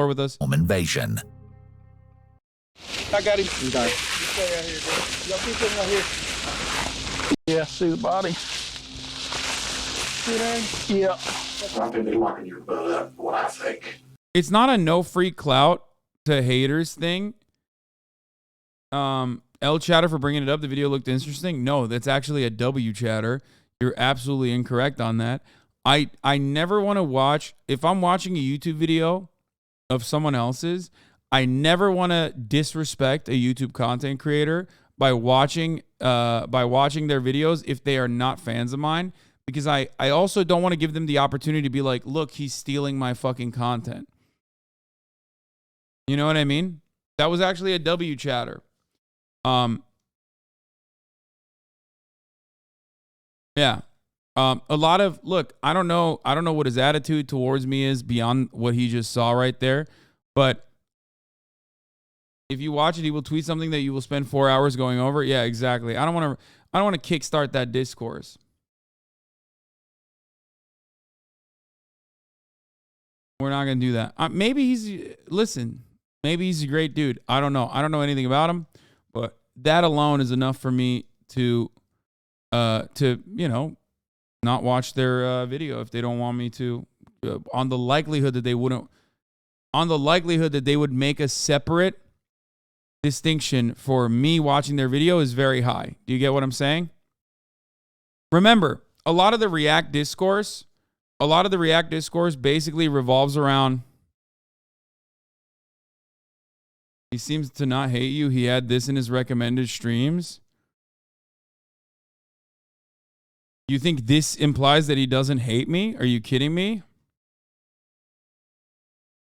floor with us. Home invasion. I got him. You got him. You stay out here, dude. Y'all keep him right here. Yeah, see the body. See that? Yeah. I think they're locking your butt up, what I think. It's not a no free clout to haters thing. L chatter for bringing it up. The video looked interesting. No, that's actually a W chatter. You're absolutely incorrect on that. I never want to watch, if I'm watching a YouTube video of someone else's, I never want to disrespect a YouTube content creator by watching their videos if they are not fans of mine, because I also don't want to give them the opportunity to be like, look, he's stealing my fucking content. You know what I mean? That was actually a W chatter. Yeah. A lot of, look, I don't know what his attitude towards me is beyond what he just saw right there, but if you watch it, he will tweet something that you will spend 4 hours going over. Yeah, exactly. I don't want to kickstart that discourse. We're not going to do that. Maybe he's a great dude. I don't know. I don't know anything about him, but that alone is enough for me to not watch their video if they don't want me to, on the likelihood that they would make a separate distinction for me watching their video is very high. Do you get what I'm saying? Remember, a lot of the React discourse basically revolves around, he seems to not hate you. He had this in his recommended streams. You think this implies that he doesn't hate me? Are you kidding me?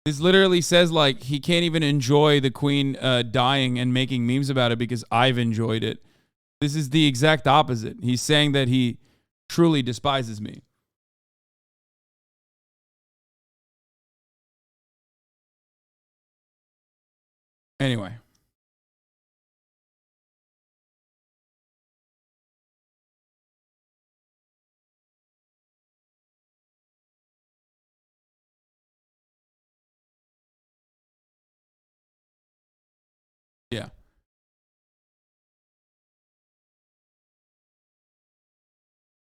This literally says like he can't even enjoy the queen dying and making memes about it because I've enjoyed it. This is the exact opposite. He's saying that he truly despises me. Anyway. Yeah.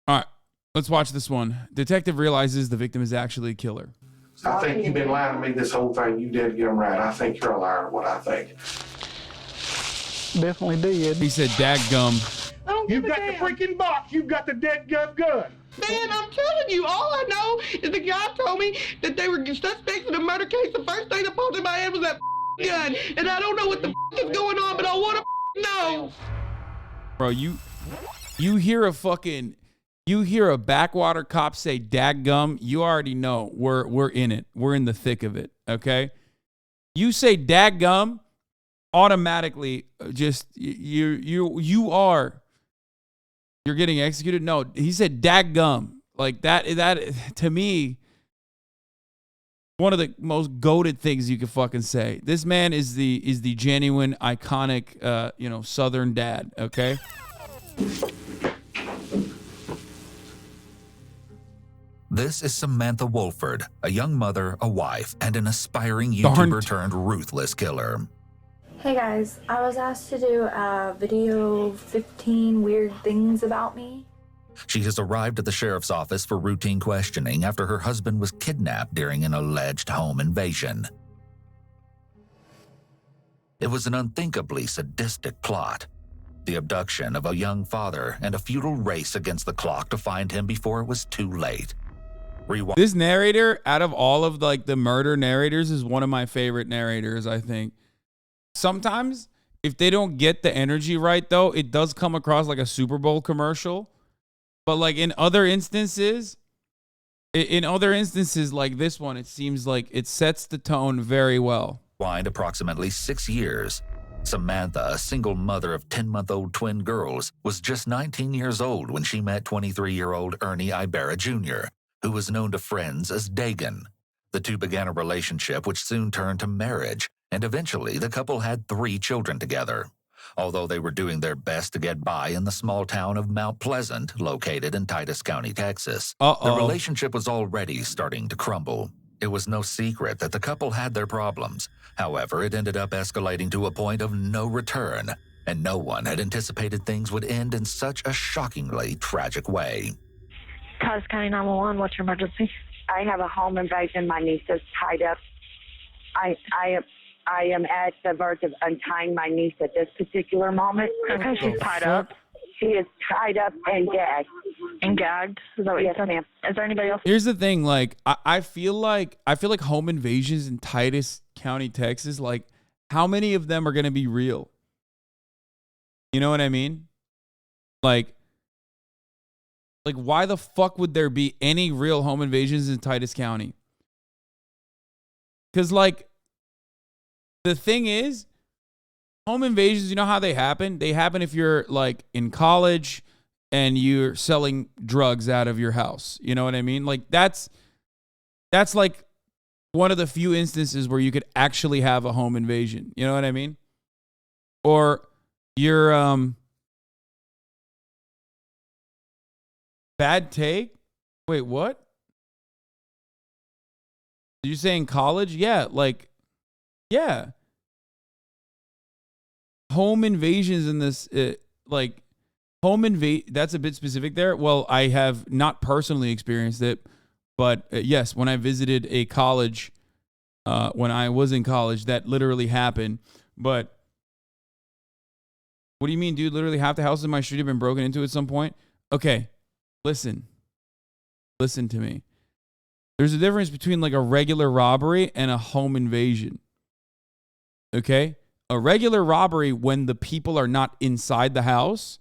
All right. Let's watch this one. Detective realizes the victim is actually a killer. I think you've been lying to me this whole thing. You did get them right. I think you're a liar, what I think. Definitely did. He said, "Dadgum." You've got the freaking box. You've got the dead gun. Man, I'm telling you, all I know is the guy told me that they were suspects in a murder case. The first thing that popped in my head was that gun. And I don't know what the is going on, but I want to know. Bro, you hear a backwater cop say "dadgum," you already know we're in it. We're in the thick of it, okay? You say "dadgum," automatically just you're getting executed. No, he said "dadgum." Like that to me, one of the most goated things you could fucking say. This man is the genuine, iconic, Southern dad. Okay. This is Samantha Wolford, a young mother, a wife, and an aspiring YouTuber turned ruthless killer. Hey guys, I was asked to do a video 15 weird things about me. She has arrived at the sheriff's office for routine questioning after her husband was kidnapped during an alleged home invasion. It was an unthinkably sadistic plot. The abduction of a young father and a futile race against the clock to find him before it was too late. This narrator, out of all of the murder narrators, is one of my favorite narrators, I think. Sometimes, if they don't get the energy right, though, it does come across like a Super Bowl commercial. But like in other instances like this one, it seems like it sets the tone very well. Wind approximately 6 years. Samantha, a single mother of 10-month-old twin girls, was just 19 years old when she met 23-year-old Ernie Ibarra Jr., who was known to friends as Dagan. The two began a relationship which soon turned to marriage, and eventually the couple had 3 children together. Although they were doing their best to get by in the small town of Mount Pleasant, located in Titus County, Texas, the relationship was already starting to crumble. It was no secret that the couple had their problems. However, it ended up escalating to a point of no return, and no one had anticipated things would end in such a shockingly tragic way. Cause County 911, what's your emergency? I have a home invasion. My niece is tied up. I am at the verge of untying my niece at this particular moment. Okay, she's tied up. She is tied up and gagged. And gagged? Is that what you Yes, said? ma'am. Is there anybody else? Here's the thing, like I feel like home invasions in Titus County, Texas, like how many of them are gonna be real? You know what I mean? Like why the fuck would there be any real home invasions in Titus County? Because like the thing is, home invasions, you know how they happen? They happen if you're like in college and you're selling drugs out of your house. You know what I mean? Like that's like one of the few instances where you could actually have a home invasion. You know what I mean? Or you're bad take? Wait, what? Did you say in college? Yeah, like yeah. Home invasions in this that's a bit specific there. Well, I have not personally experienced it, but yes, when I visited a college, when I was in college, that literally happened. But what do you mean, dude? Literally half the houses in my street have been broken into at some point? Okay, listen to me. There's a difference between like a regular robbery and a home invasion. Okay? A regular robbery when the people are not inside the house,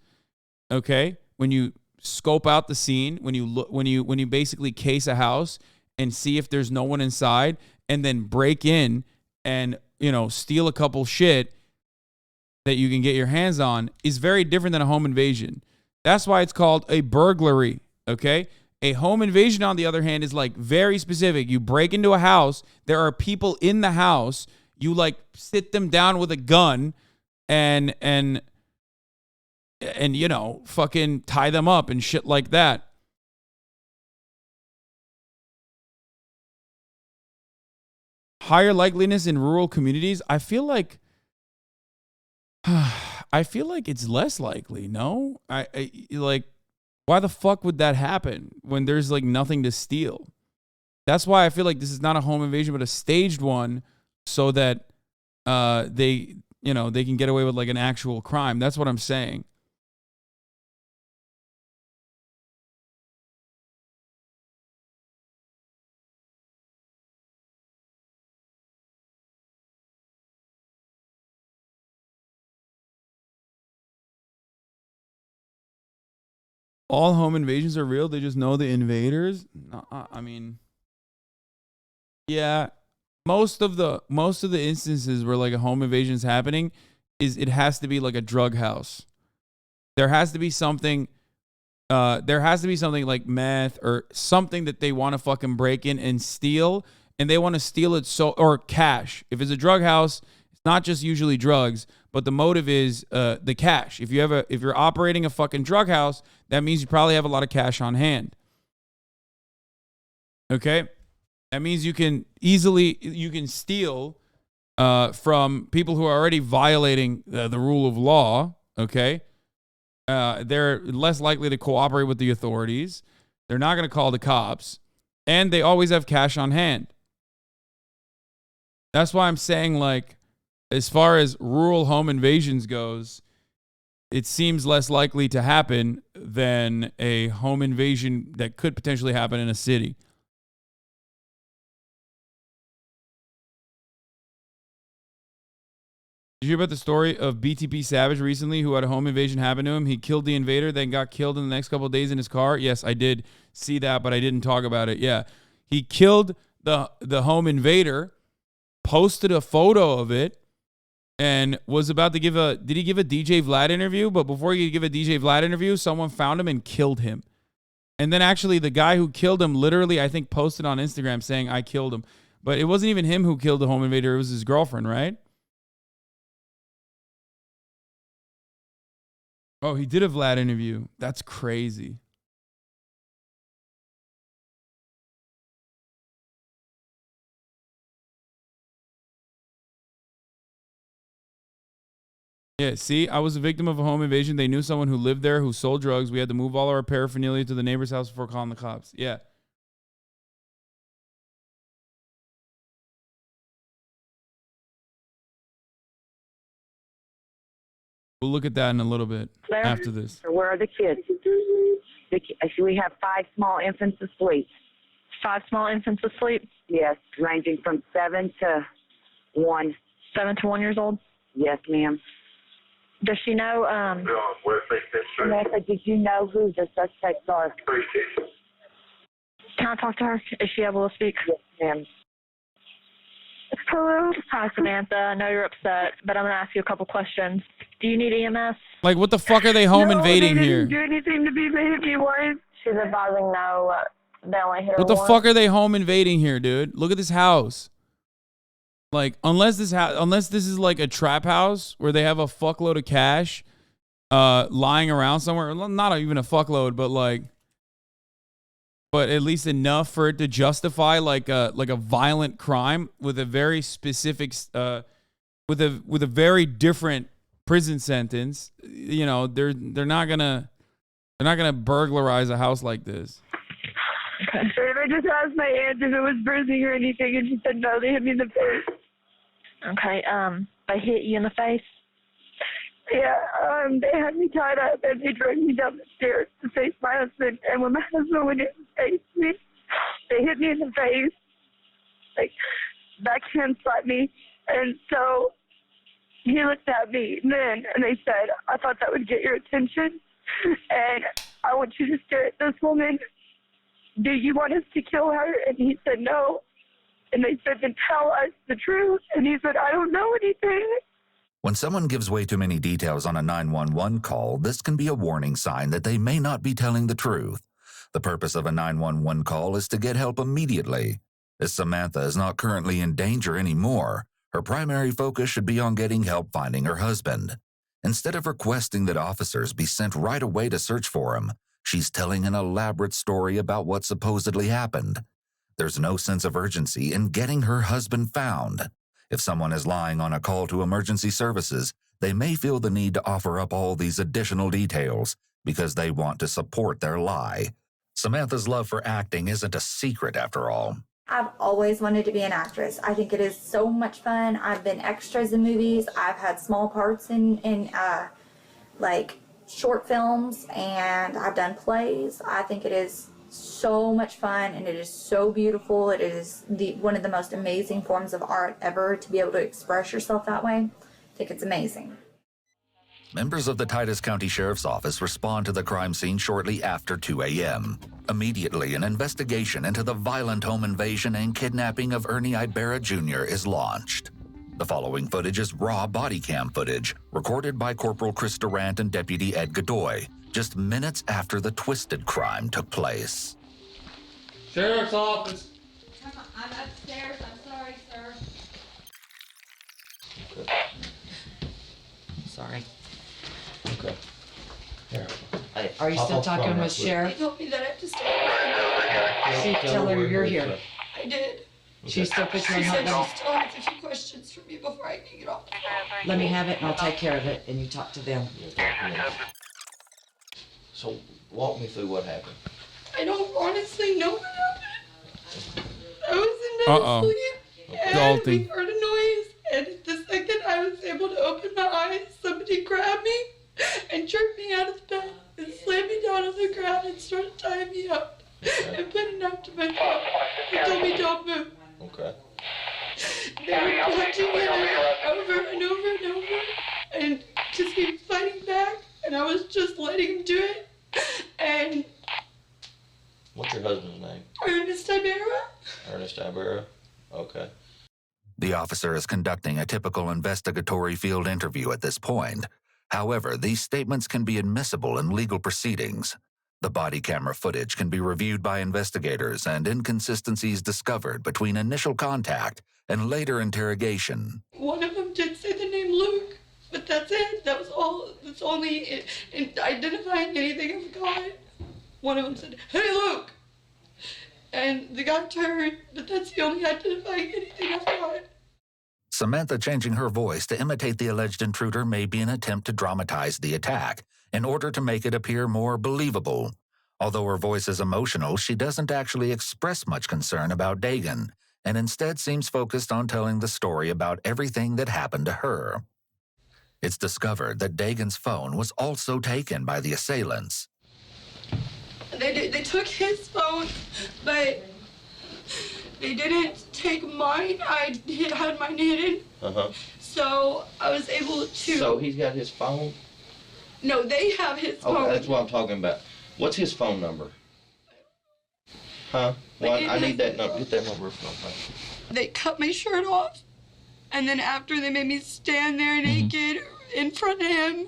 okay? When you scope out the scene, when you basically case a house and see if there's no one inside and then break in and, steal a couple shit that you can get your hands on is very different than a home invasion. That's why it's called a burglary, okay? A home invasion, on the other hand, is like very specific. You break into a house, there are people in the house, you like sit them down with a gun and fucking tie them up and shit like that. Higher likeliness in rural communities. I feel like it's less likely. No, I like, why the fuck would that happen when there's like nothing to steal? That's why I feel like this is not a home invasion, but a staged one, so that they can get away with like an actual crime. That's what I'm saying. All home invasions are real. They just know the invaders. I mean, yeah. Most of the instances where like a home invasion is happening it has to be like a drug house. There has to be something like meth or something that they want to fucking break in and steal, and they want to steal it or cash. If it's a drug house, it's not just usually drugs, but the motive is the cash. If you're operating a fucking drug house, that means you probably have a lot of cash on hand. Okay? That means you can steal from people who are already violating the rule of law, okay? They're less likely to cooperate with the authorities. They're not going to call the cops. And they always have cash on hand. That's why I'm saying, like, as far as rural home invasions goes, it seems less likely to happen than a home invasion that could potentially happen in a city. Did you hear about the story of BTP Savage recently, who had a home invasion happen to him? He killed the invader, then got killed in the next couple of days in his car. Yes, I did see that, but I didn't talk about it. Yeah, he killed the home invader, posted a photo of it, and was about to did he give a DJ Vlad interview? But before he could give a DJ Vlad interview, someone found him and killed him. And then actually the guy who killed him literally, I think, posted on Instagram saying, I killed him. But it wasn't even him who killed the home invader. It was his girlfriend, right? Oh, he did a Vlad interview. That's crazy. Yeah, see, I was a victim of a home invasion. They knew someone who lived there who sold drugs. We had to move all our paraphernalia to the neighbor's house before calling the cops. Yeah. We'll look at that in a little bit after this. Where are the kids? We have 5 small infants asleep. 5 small infants asleep? Yes, ranging from 7 to 1. 7 to 1 years old? Yes, ma'am. Does she know, Samantha, did you know who the suspects are? Can I talk to her? Is she able to speak? Yes, ma'am. Hello. Hi, Samantha. I know you're upset, but I'm going to ask you a couple questions. Do you need EMS? Like, what the fuck are they home invading here? Do anything to be me once. She's advising no. They only hit her What the once. fuck are they home invading here, dude? Look at this house. Like, unless this is like a trap house where they have a fuckload of cash lying around somewhere. Not even a fuckload, but at least enough for it to justify like a violent crime with a very specific with a very different prison sentence. You know, they're not gonna burglarize a house like this. Okay. I just asked my aunt if it was bruising or anything, and she said no. They hit me in the face. Okay. They hit you in the face? Yeah. They had me tied up and they dragged me down the stairs to face my husband. And when my husband went in to face me, they hit me in the face, like backhand slapped me, and so he looked at me then and they said, "I thought that would get your attention, and I want you to stare at this woman. Do you want us to kill her?" And he said no. And they said, "Then tell us the truth." And he said, "I don't know anything." When someone gives way too many details on a 911 call, this can be a warning sign that they may not be telling the truth. The purpose of a 911 call is to get help immediately. As Samantha is not currently in danger anymore, her primary focus should be on getting help finding her husband. Instead of requesting that officers be sent right away to search for him, she's telling an elaborate story about what supposedly happened. There's no sense of urgency in getting her husband found. If someone is lying on a call to emergency services, they may feel the need to offer up all these additional details because they want to support their lie. Samantha's love for acting isn't a secret after all. I've always wanted to be an actress. I think it is so much fun. I've been extras in movies. I've had small parts in like short films, and I've done plays. I think it is so much fun, and it is so beautiful. It is one of the most amazing forms of art ever, to be able to express yourself that way. I think it's amazing. Members of the Titus County Sheriff's Office respond to the crime scene shortly after 2 a.m. Immediately, an investigation into the violent home invasion and kidnapping of Ernie Ibarra Jr. is launched. The following footage is raw body cam footage, recorded by Corporal Chris Durant and Deputy Ed Godoy, just minutes after the twisted crime took place. Sheriff's Office. I'm upstairs. I'm sorry, sir. Sorry. Okay. Here. Hey, are you still talking with Sheriff? They told me that I have to stay. Tell her you're here. I did. She still puts you on She hot said notice? she still has a few questions for me before I can get off. Let me have it and I'll take care of it, and you talk to them. So, walk me through what happened. I don't honestly know what happened. I was in sleep, and we heard a noise, and the second I was able to open my eyes, somebody grabbed me and jerked me out of the bed and slammed me down on the ground and started tying me up and put a knife to my throat and told me don't move. Okay. They were punching me over and over and over, and just he was fighting back, and I was just letting him do it. And What's your husband's name? Ernest Ibarra. Ernest Ibarra. Okay. The officer is conducting a typical investigatory field interview at this point. However, these statements can be admissible in legal proceedings. The body camera footage can be reviewed by investigators and inconsistencies discovered between initial contact and later interrogation. One of them did say the name Luke, but that's it. That was all. That's only in identifying anything I've got. One of them said, "Hey, Luke," and the guy turned, but that's the only identifying anything I've got. Samantha changing her voice to imitate the alleged intruder may be an attempt to dramatize the attack in order to make it appear more believable. Although her voice is emotional, she doesn't actually express much concern about Dagan, and instead seems focused on telling the story about everything that happened to her. It's discovered that Dagan's phone was also taken by the assailants. They took his phone, but they didn't take mine. I had mine hidden. So I was able to... So he's got his phone? No, they have his phone. Okay, that's what I'm talking about. What's his phone number? Huh? Well, I need that number. Get that number from me. They cut my shirt off, and then after they made me stand there naked in front of him,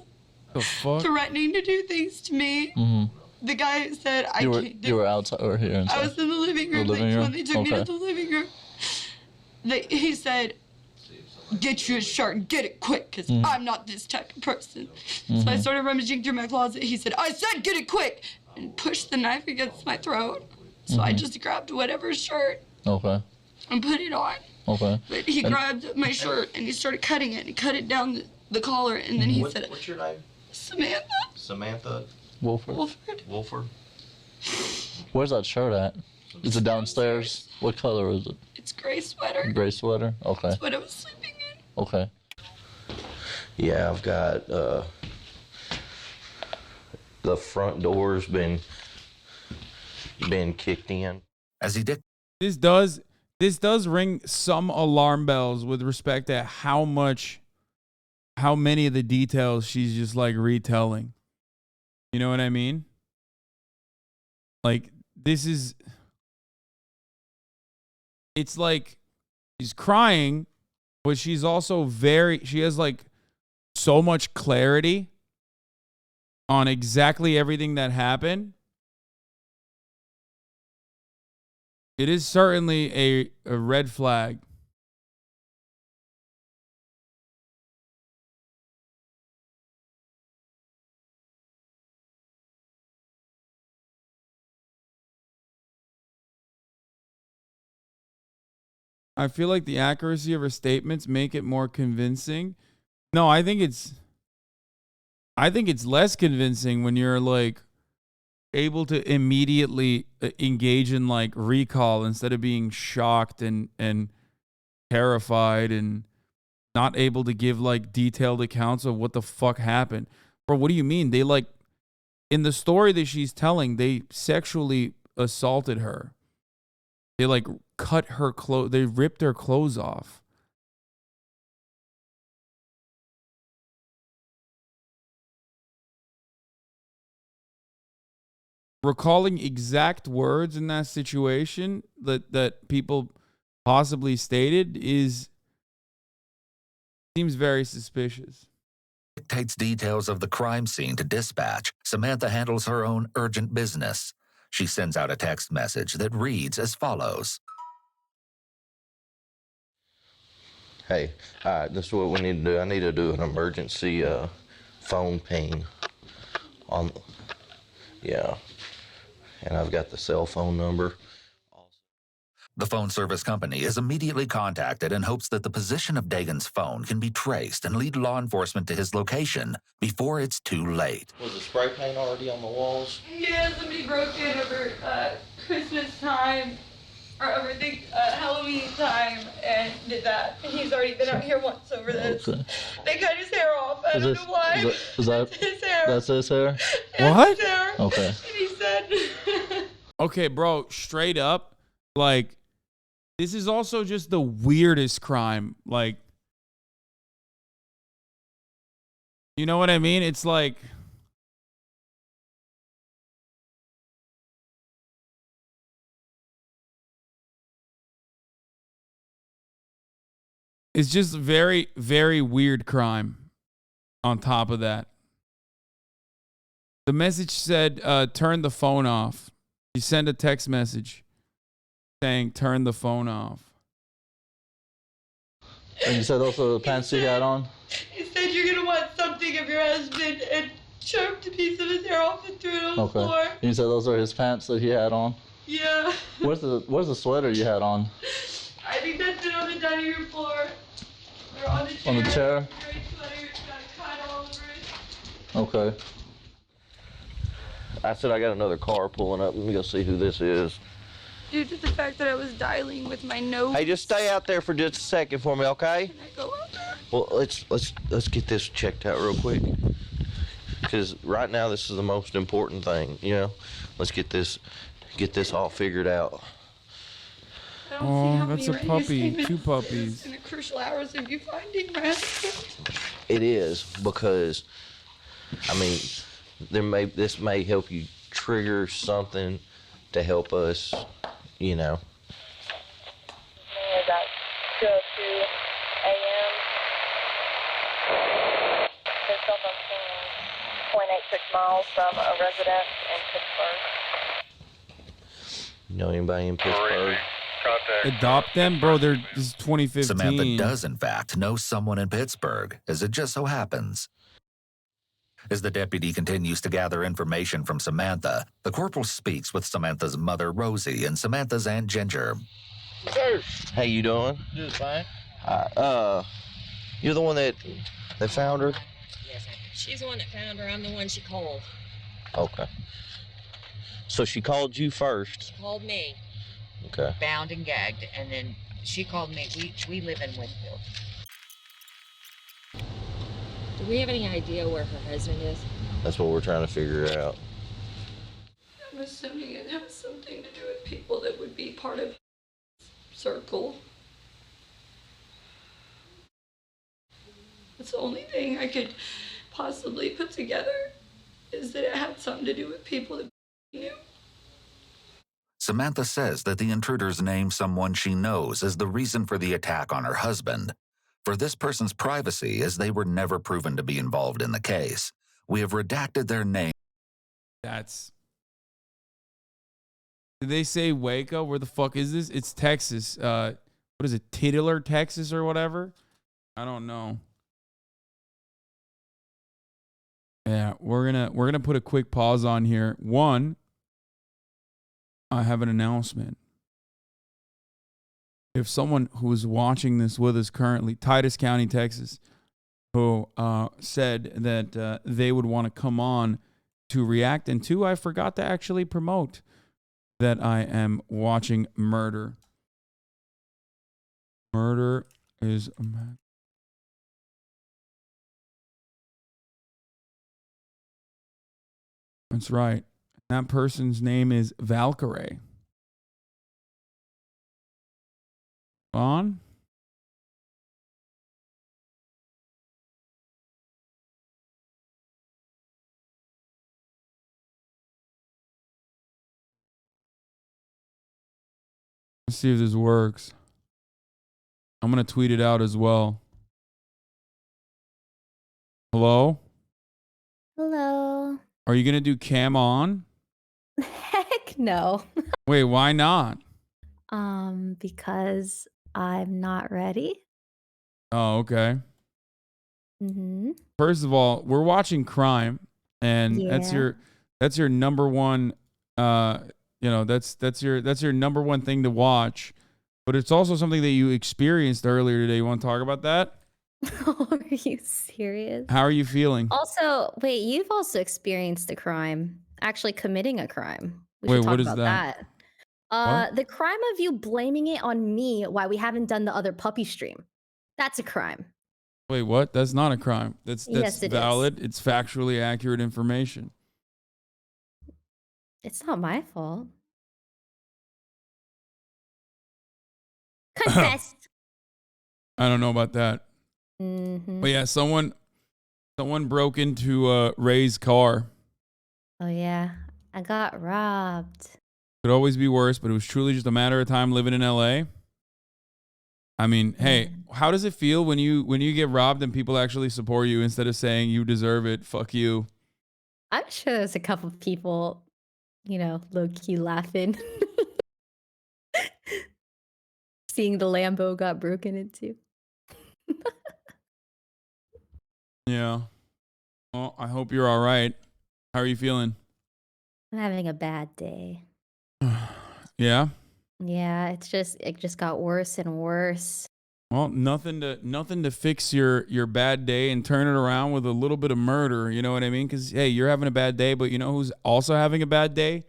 the fuck? threatening to do things to me. The guy said, You were outside or here inside? I was in the living room. The living room? When they took me to the living room, he said, get you a shirt and get it quick, because I'm not this type of person. So I started rummaging through my closet. He said, I said get it quick, and pushed the knife against my throat. So I just grabbed whatever shirt and put it on. But he grabbed my shirt and he started cutting it. He cut it down the collar, and then he said, what's your name? Samantha. Samantha Wolford. Wolford. Where's that shirt at? Is it downstairs? What color is it? It's gray sweater. Gray sweater? Okay. That's what I was sleeping in. Okay. Yeah, I've got the front door's been kicked in. As he did. This does ring some alarm bells with respect to how many of the details she's just like retelling. You know what I mean? Like, it's like she's crying, but she's also she has like so much clarity on exactly everything that happened. It is certainly a red flag. I feel like the accuracy of her statements make it more convincing. No, I think it's less convincing when you're like able to immediately engage in like recall instead of being shocked and terrified and not able to give like detailed accounts of what the fuck happened. Bro, what do you mean? They like, in the story that she's telling, they sexually assaulted her. They like cut her clothes. They ripped her clothes off. Recalling exact words in that situation that people possibly stated seems very suspicious. Dictates details of the crime scene to dispatch. Samantha handles her own urgent business. She sends out a text message that reads as follows. Hey, this is what we need to do. I need to do an emergency phone ping on, yeah. And I've got the cell phone number. The phone service company is immediately contacted in hopes that the position of Dagan's phone can be traced and lead law enforcement to his location before it's too late. Was the spray paint already on the walls? Yeah, somebody broke in over Christmas time, or over Halloween time, and did that. He's already been out here once over this. Okay. They cut his hair off. I don't know why. Is that his hair? That's his hair? What? His hair. Okay. And he said... Okay, bro, straight up, like, this is also just the weirdest crime. Like, you know what I mean? It's like, it's just very, very weird crime on top of that. The message said, turn the phone off. You send a text message saying, turn the phone off. And you said those are the pants you had on? He said you're going to want something of your husband, and choked a piece of his hair off and threw it on the floor. And you said those are his pants that he had on? Yeah. Where's the sweater you had on? I think that's been on the dining room floor. On the chair? Okay. I said I got another car pulling up. Let me go see who this is. Due to the fact that I was dialing with my nose. Hey, just stay out there for just a second for me, okay? Can I go out there? Well, let's get this checked out real quick. Because right now this is the most important thing, you know. Let's get this all figured out. I don't see how that's many a puppy. radius 2 puppies. in the crucial hours of you finding rest. It is because, I mean, this may help you trigger something to help us, you know. Is that 2:02 a.m.? His cell phone ping 0.86 miles from a residence in Pittsburgh. You know anybody in Pittsburgh? Adopt them? Bro, this is 2015. Samantha does, in fact, know someone in Pittsburgh, as it just so happens. As the deputy continues to gather information from Samantha, the corporal speaks with Samantha's mother, Rosie, and Samantha's aunt, Ginger. Sir. How you doing? Doing fine. You're the one that found her? Yes, she's the one that found her. I'm the one she called. Okay. So she called you first? She called me. Okay. Bound and gagged, and then she called me. We live in Winfield. Do we have any idea where her husband is? That's what we're trying to figure out. I'm assuming it has something to do with people that would be part of circle. That's the only thing I could possibly put together, is that it had something to do with people that knew. Samantha says that the intruders named someone she knows as the reason for the attack on her husband. For this person's privacy, as they were never proven to be involved in the case, we have redacted their name. Did they say Waco? Where the fuck is this? It's Texas. What is it? Titular, Texas or whatever? I don't know. Yeah, we're gonna put a quick pause on here. One, I have an announcement. If someone who is watching this with us currently, Titus County, Texas, who said that they would want to come on to react, and two, I forgot to actually promote that I am watching Murder. Murder is that's right. That person's name is Valkyrie. On. Let's see if this works. I'm going to tweet it out as well. Hello? Hello. Are you going to do cam on? Heck no. Wait, why not? Because I'm not ready. Oh, okay. Mm-hmm. First of all, we're watching crime, and Yeah. that's your number one that's your number one thing to watch. But it's also something that you experienced earlier today. You want to talk about that? Are you serious? How are you feeling? Also, wait, you've also experienced a crime, actually committing a crime. We Wait, should talk what is about that? that. The crime of you blaming it on me why we haven't done the other puppy stream. That's a crime. Wait, what? That's not a crime. That's Yes, it is. valid. It's factually accurate information. It's not my fault. Confess. I don't know about that. Mm-hmm. But yeah, someone broke into Ray's car. Oh yeah, I got robbed. Could always be worse, but it was truly just a matter of time living in LA. I mean, hey, how does it feel when you get robbed and people actually support you instead of saying you deserve it, fuck you? I'm sure there's a couple of people, low key laughing. Seeing the Lambo got broken into. Yeah. Well, I hope you're all right. How are you feeling? I'm having a bad day. Yeah. Yeah, it just got worse and worse. Well, nothing to fix your bad day and turn it around with a little bit of murder. You know what I mean? Because hey, you're having a bad day, but you know who's also having a bad day?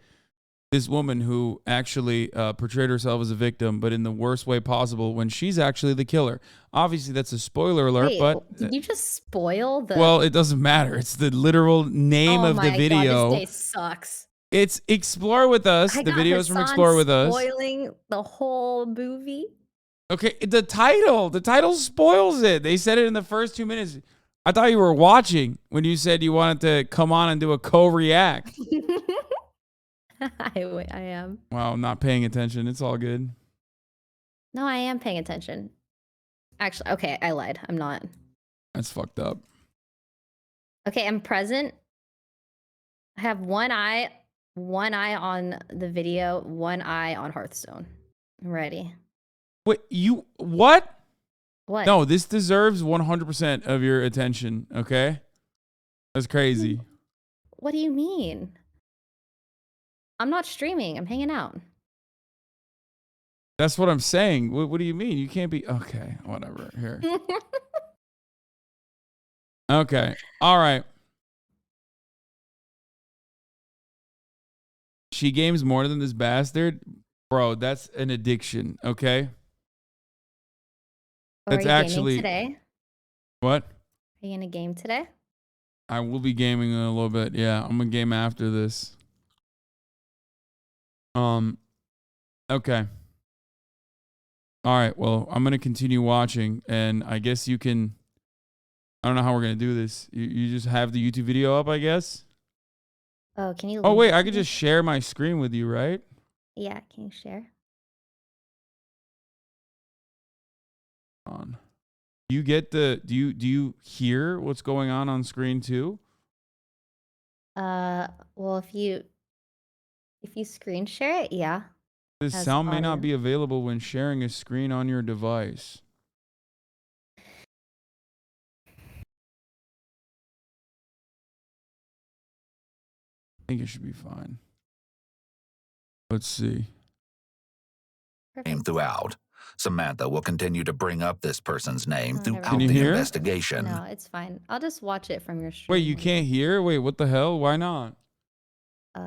This woman who actually portrayed herself as a victim, but in the worst way possible when she's actually the killer. Obviously, that's a spoiler alert, Wait, but did you just spoil the? well, it doesn't matter. It's the literal name of the video. God, this day sucks. It's Explore With Us. The videos from Explore With Us. Spoiling the whole movie. Okay, the title spoils it. They said it in the first 2 minutes. I thought you were watching when you said you wanted to come on and do a co-react. I am. Wow, not paying attention. It's all good. No, I am paying attention. Actually, okay, I lied. I'm not. That's fucked up. Okay, I'm present. I have one eye on the video, one eye on Hearthstone. I'm ready. Wait, you what? What? No, this deserves 100% of your attention, okay? That's crazy. What do you mean? I'm not streaming. I'm hanging out. That's what I'm saying. What do you mean? You can't be... Okay, whatever. Here. Okay. All right. She games more than this bastard? Bro, that's an addiction, okay? That's actually... today? What? Are you in a game today? I will be gaming in a little bit. Yeah, I'm gonna game after this. Okay. All right, well, I'm gonna continue watching, and I guess you can... I don't know how we're gonna do this. You just have the YouTube video up, I guess? Oh, can you... Oh, wait, I could just share my screen with you, right? Yeah, can you share? On. You get the... Do you hear what's going on screen too? Well, if you screen share it, yeah. This Has sound may audio. not be available when sharing a screen on your device. I think it should be fine. Let's see. Name throughout. Samantha will continue to bring up this person's name throughout Can you the hear? investigation. No, it's fine. I'll just watch it from your stream. Wait, you can't hear? Wait, what the hell? Why not? Oh,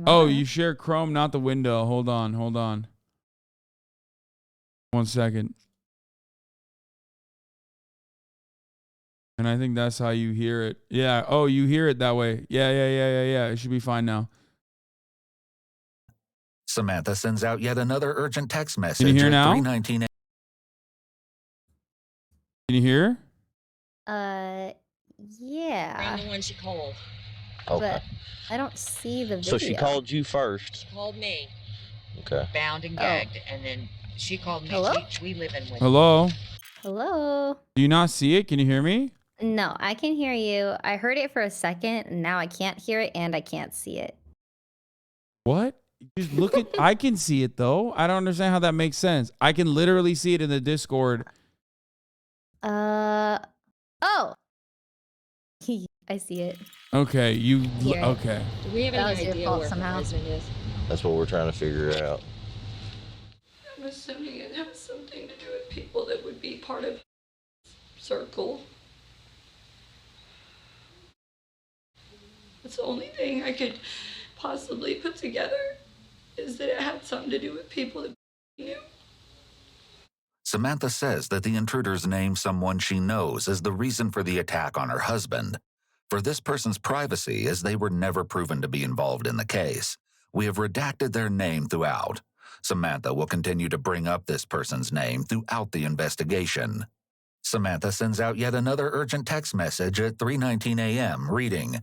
alright. you share Chrome, not the window. Hold on. 1 second. And I think that's how you hear it. Yeah. Oh, you hear it that way. Yeah. It should be fine now. Samantha sends out yet another urgent text message Can you hear at now? 3:19 Can you hear? Yeah. I'm the one she called. But I don't see the video. So she called you first. She called me. Okay. Bound and gagged, and then she called me. Hello? We live in with. Hello? Hello? Do you not see it? Can you hear me? No, I can hear you. I heard it for a second, and now I can't hear it, and I can't see it. What? Just look at... I can see it, though. I don't understand how that makes sense. I can literally see it in the Discord. Oh. I see it. Okay, you... Here. Okay. Do we have That any was your idea fault where somehow. her husband is? That's what we're trying to figure out. I'm assuming it has something to do with people that would be part of his circle. That's the only thing I could possibly put together, is that it had something to do with people that he knew. Samantha says that the intruders named someone she knows as the reason for the attack on her husband. For this person's privacy, as they were never proven to be involved in the case, we have redacted their name throughout. Samantha will continue to bring up this person's name throughout the investigation. Samantha sends out yet another urgent text message at 3:19 a.m. reading,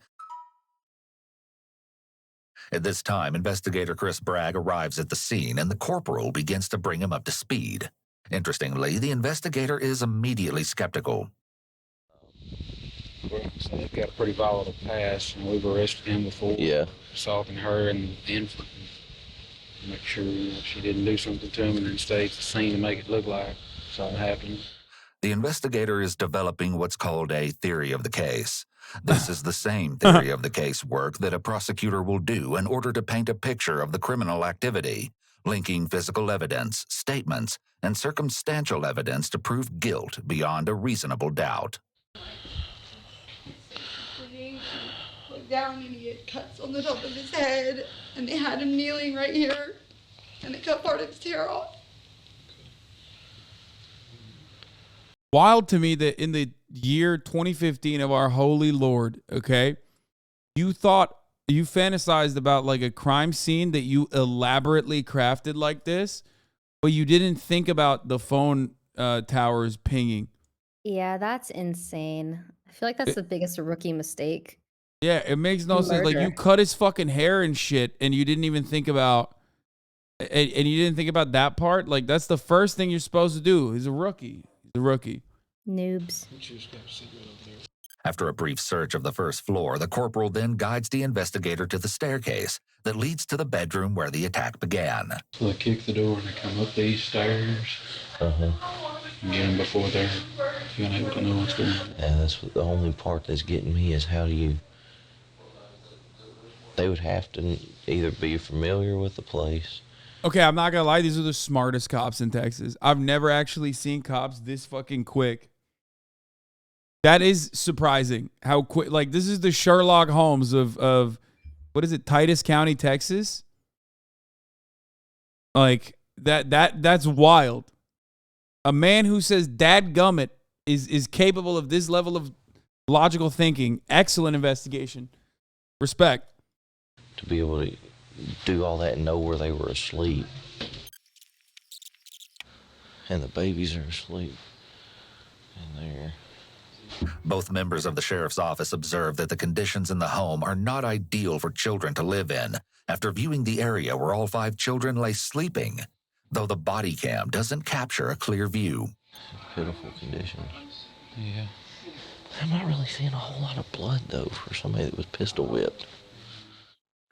At this time, investigator Chris Bragg arrives at the scene and the corporal begins to bring him up to speed. Interestingly, the investigator is immediately skeptical. So they've got a pretty volatile past, and we've arrested him before. Yeah. Assaulting her and the infant. Make sure she didn't do something to him and then staged the scene to make it look like something happened. The investigator is developing what's called a theory of the case. This is the same theory of the case work that a prosecutor will do in order to paint a picture of the criminal activity, linking physical evidence, statements, and circumstantial evidence to prove guilt beyond a reasonable doubt. Looked down and he had cuts on the top of his head, and they had him kneeling right here, and they cut part of his hair off. Wild to me that in the year 2015 of our holy Lord, okay, you fantasized about like a crime scene that you elaborately crafted like this, but you didn't think about the phone towers pinging. Yeah, that's insane. I feel like that's the biggest rookie mistake. Yeah, it makes no sense. Like, you cut his fucking hair and shit, and you didn't even think about, and you didn't think about that part. Like, that's the first thing you're supposed to do. He's a rookie. He's a rookie. Noobs. After a brief search of the first floor, the corporal then guides the investigator to the staircase that leads to the bedroom where the attack began. So they kick the door and they come up these stairs. And get them before they're able to know what's going on. Yeah, that's the only part that's getting me is how do you... They would have to either be familiar with the place. Okay, I'm not gonna lie. These are the smartest cops in Texas. I've never actually seen cops this fucking quick. That is surprising how quick. Like, this is the Sherlock Holmes of what is it, Titus County, Texas? Like, that's wild. A man who says dadgummit is capable of this level of logical thinking. Excellent investigation. Respect. To be able to do all that and know where they were asleep. And the babies are asleep in there. Both members of the sheriff's office observe that the conditions in the home are not ideal for children to live in after viewing the area where all 5 children lay sleeping, though the body cam doesn't capture a clear view. Pitiful conditions. Yeah. I'm not really seeing a whole lot of blood, though, for somebody that was pistol whipped.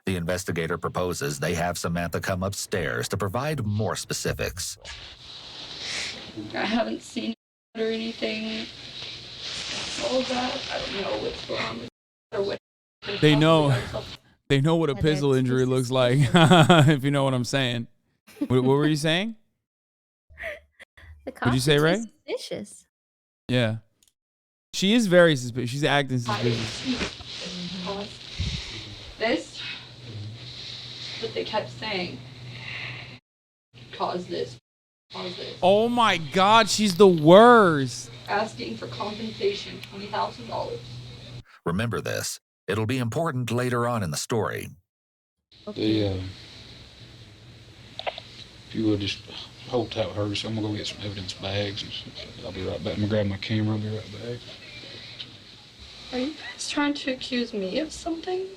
The investigator proposes they have Samantha come upstairs to provide more specifics. I haven't seen it or anything. All of that, I don't know what's going on with or what. They know what a pistol injury looks like, if you know what I'm saying. What were you saying? What'd you say, Ray? Suspicious. Yeah. She is very suspicious. She's acting suspicious. This, what they kept saying, caused this. Oh my God, she's the worst. Asking for compensation, $20,000. Remember this. It'll be important later on in the story. If you would just hold tight with her, so I'm gonna go get some evidence bags and I'll be right back. I'm gonna grab my camera, I'll be right back. Are you guys trying to accuse me of something?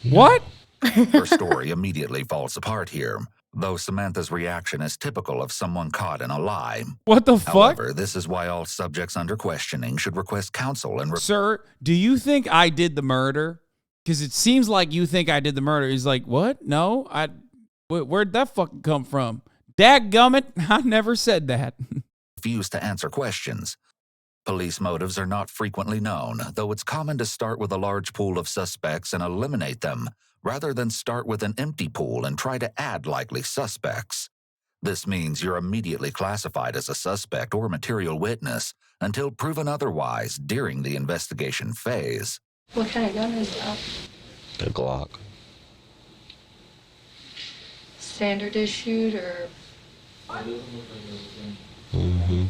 What? Her story immediately falls apart here, though Samantha's reaction is typical of someone caught in a lie. What the fuck? However, this is why all subjects under questioning should request counsel and... Sir, do you think I did the murder? Because it seems like you think I did the murder. He's like, what? No, where'd that fucking come from? Dadgummit, I never said that. refuse to answer questions. Police motives are not frequently known, though it's common to start with a large pool of suspects and eliminate them, rather than start with an empty pool and try to add likely suspects. This means you're immediately classified as a suspect or material witness until proven otherwise during the investigation phase. What kind of gun is that? A Glock. Standard issued or? Mm-hmm.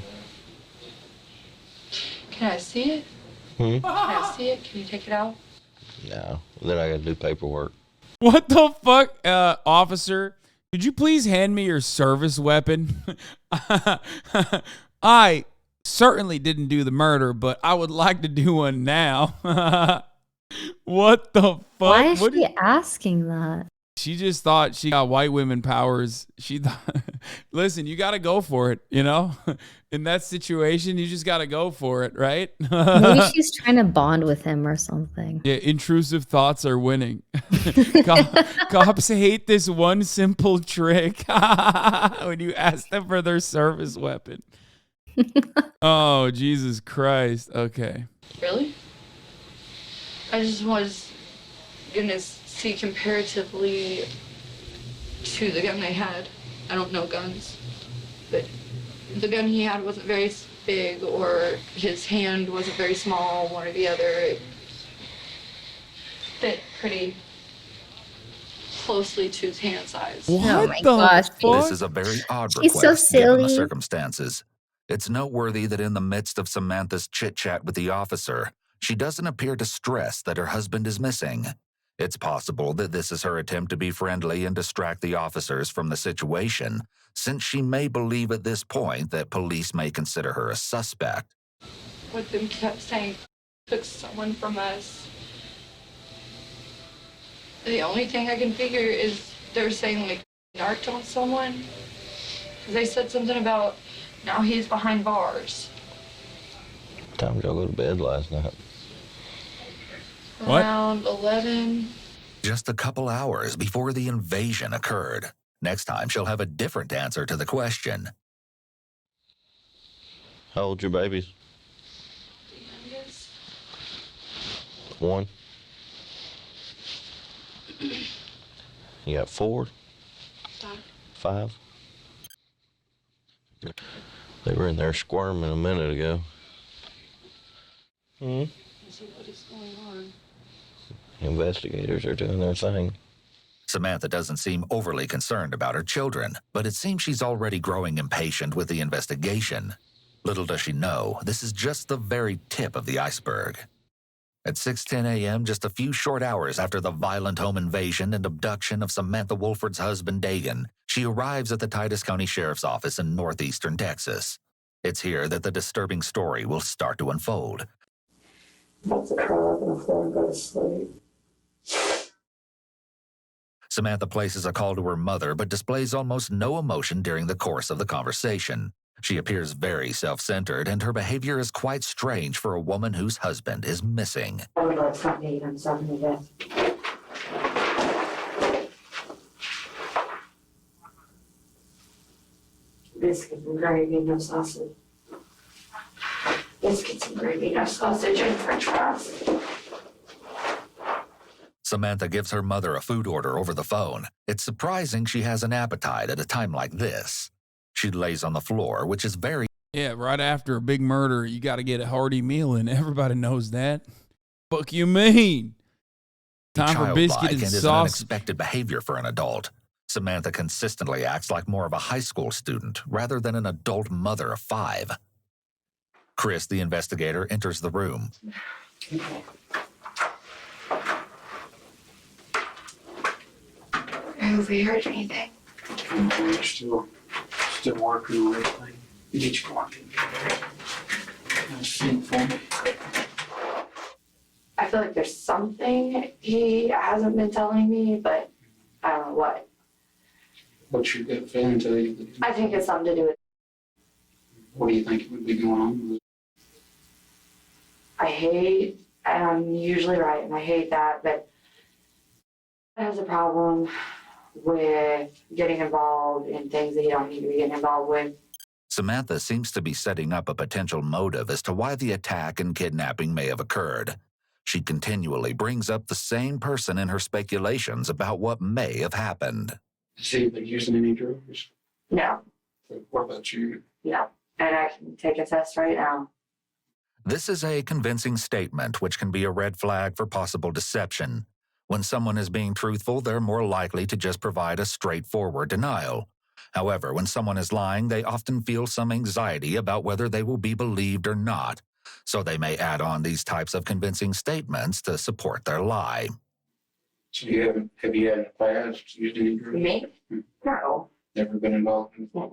Can I see it? Can I see it? Can you take it out? No. Then I gotta do paperwork. What the fuck, officer? Could you please hand me your service weapon? I certainly didn't do the murder, but I would like to do one now. What the fuck? Why is she asking that? She just thought she got white women powers. She thought, listen, you got to go for it, you know? In that situation, you just got to go for it, right? Maybe she's trying to bond with him or something. Yeah, intrusive thoughts are winning. Cops hate this one simple trick when you ask them for their service weapon. Oh, Jesus Christ. Okay. Really? I just was gonna see comparatively to the gun I had. I don't know guns, but the gun he had wasn't very big, or his hand wasn't very small, one or the other. It fit pretty closely to his hand size. What the fuck? This is a very odd She's so request given the silly. circumstances. It's noteworthy that in the midst of Samantha's chit-chat with the officer, she doesn't appear distressed that her husband is missing. It's possible that this is her attempt to be friendly and distract the officers from the situation, since she may believe at this point that police may consider her a suspect. What them kept saying, took someone from us. The only thing I can figure is they're saying like narked on someone. They said something about now he's behind bars. What time did y'all go to bed last night? What? Around 11. Just a couple hours before the invasion occurred. Next time, she'll have a different answer to the question. How old your babies? The youngest. One. You got four? Five? They were in there squirming a minute ago. What is going on? Investigators are doing their thing. Samantha doesn't seem overly concerned about her children, but it seems she's already growing impatient with the investigation. Little does she know, this is just the very tip of the iceberg. At 6:10 a.m., just a few short hours after the violent home invasion and abduction of Samantha Wolford's husband, Dagan, she arrives at the Titus County Sheriff's Office in northeastern Texas. It's here that the disturbing story will start to unfold. I'm about to curl up on the floor and go to sleep. Samantha places a call to her mother, but displays almost no emotion during the course of the conversation. She appears very self-centered, and her behavior is quite strange for a woman whose husband is missing. I would like something to eat. I'm starving to death. Biscuits and gravy, no sausage. Biscuits and gravy, no sausage, and french fries. Samantha gives her mother a food order over the phone. It's surprising she has an appetite at a time like this. She lays on the floor, which is very... Yeah, right after a big murder, you got to get a hearty meal in. Everybody knows that. Fuck you mean? Time for biscuit and is an sausage. unexpected behavior for an adult. Samantha consistently acts like more of a high school student rather than an adult mother of 5. Chris, the investigator, enters the room. Have you heard anything? We're still working on everything. Get you working. Think for me. I feel like there's something he hasn't been telling me, but I don't know what. What's your gut feeling tell you? I think it's something to do with. What do you think it would be going on? I hate, and I'm usually right, and I hate that, but he has a problem with getting involved in things that you don't need to be getting involved with. Samantha seems to be setting up a potential motive as to why the attack and kidnapping may have occurred. She continually brings up the same person in her speculations about what may have happened. Has he been using any drugs? No. What about you? No. And I can take a test right now. This is a convincing statement, which can be a red flag for possible deception. When someone is being truthful, they're more likely to just provide a straightforward denial. However, when someone is lying, they often feel some anxiety about whether they will be believed or not. So they may add on these types of convincing statements to support their lie. So have you had in the past used any drugs? Me? No. Never been involved in it?